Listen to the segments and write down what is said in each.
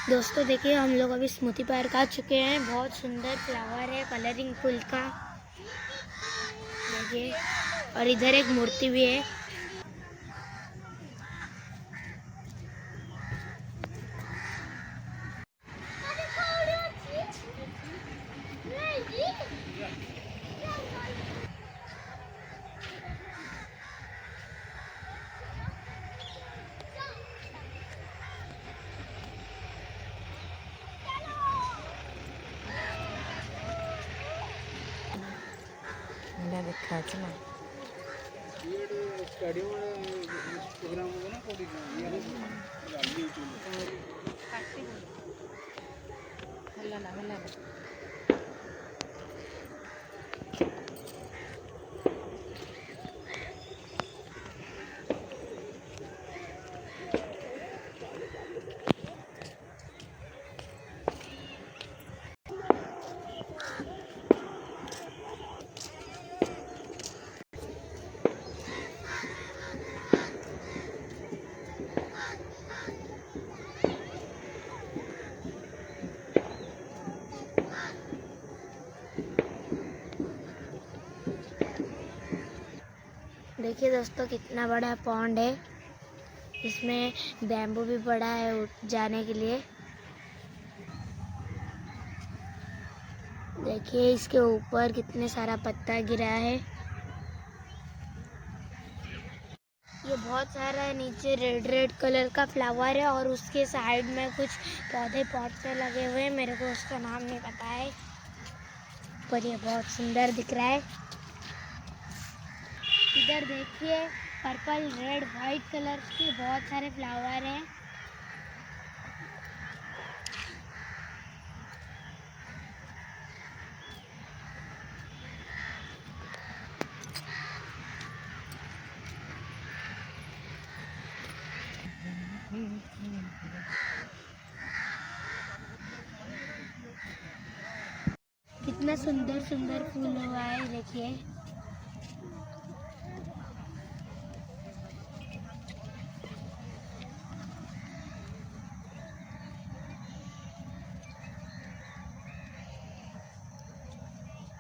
दोस्तों देखिए, हम लोग अभी स्मृति पार्क आ चुके हैं। बहुत सुंदर फ्लावर है, कलरिंग फुल का देखिए। और इधर एक मूर्ति भी है। देखा ना प्रोग्राम होगा ना देखिए दोस्तों, कितना बड़ा पॉन्ड है। इसमें बैम्बू भी पड़ा है जाने के लिए। देखिए इसके ऊपर कितने सारा पत्ता गिरा है। ये बहुत सारा है, नीचे रेड रेड कलर का फ्लावर है और उसके साइड में कुछ पौधे पॉट से लगे हुए हैं। मेरे को उसका नाम नहीं पता है, पर ये बहुत सुंदर दिख रहा है। इधर देखिए, पर्पल रेड वाइट कलर के बहुत सारे फ्लावर हैं। कितना सुंदर सुंदर फूल हुआ है देखिए।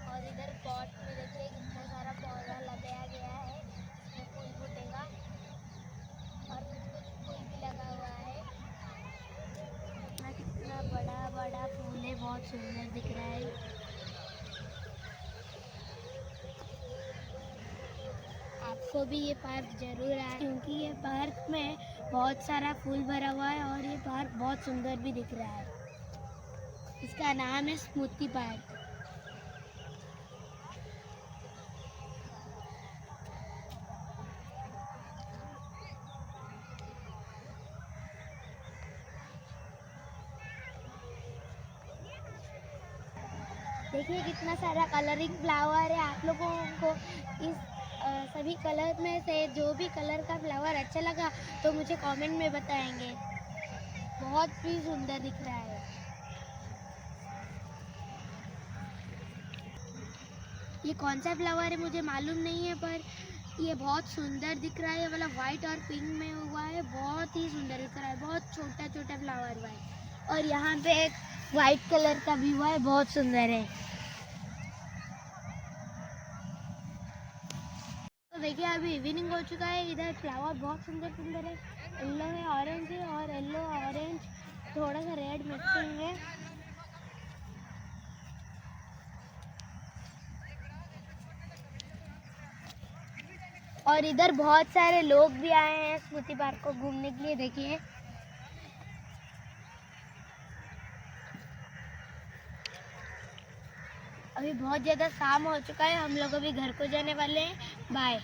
और इधर पॉट में देखिए कितना सारा पौधा लगाया गया है। इसमें फूल फूटेगा और कुछ फूल भी लगा हुआ है। कितना बड़ा बड़ा फूल है, बहुत सुंदर दिख रहा है। आपको भी ये पार्क जरूर आए, क्योंकि ये पार्क में बहुत सारा फूल भरा हुआ है और ये पार्क बहुत सुंदर भी दिख रहा है। इसका नाम है स्मृति पार्क। देखिए कितना सारा कलरिंग फ्लावर है। आप लोगों को इस सभी कलर में से जो भी कलर का फ्लावर अच्छा लगा तो मुझे कमेंट में बताएंगे। बहुत ही सुंदर दिख रहा है। ये कौन सा फ्लावर है मुझे मालूम नहीं है, पर ये बहुत सुंदर दिख रहा है। ये वाला वाइट और पिंक में हुआ है, बहुत ही सुंदर दिख रहा है। बहुत छोटा छोटा फ्लावर हुआ है और यहाँ पे एक वाइट कलर का भी हुआ है, बहुत सुंदर है। तो देखिए अभी इवनिंग हो चुका है। इधर फ्लावर बहुत सुंदर सुंदर है। येलो है, ऑरेंज है और येलो ऑरेंज थोड़ा सा रेड मिक्सिंग है। और इधर बहुत सारे लोग भी आए हैं स्मृति पार्क को घूमने के लिए। देखिए अभी बहुत ज़्यादा शाम हो चुका है। हम लोग अभी घर को जाने वाले हैं। बाय।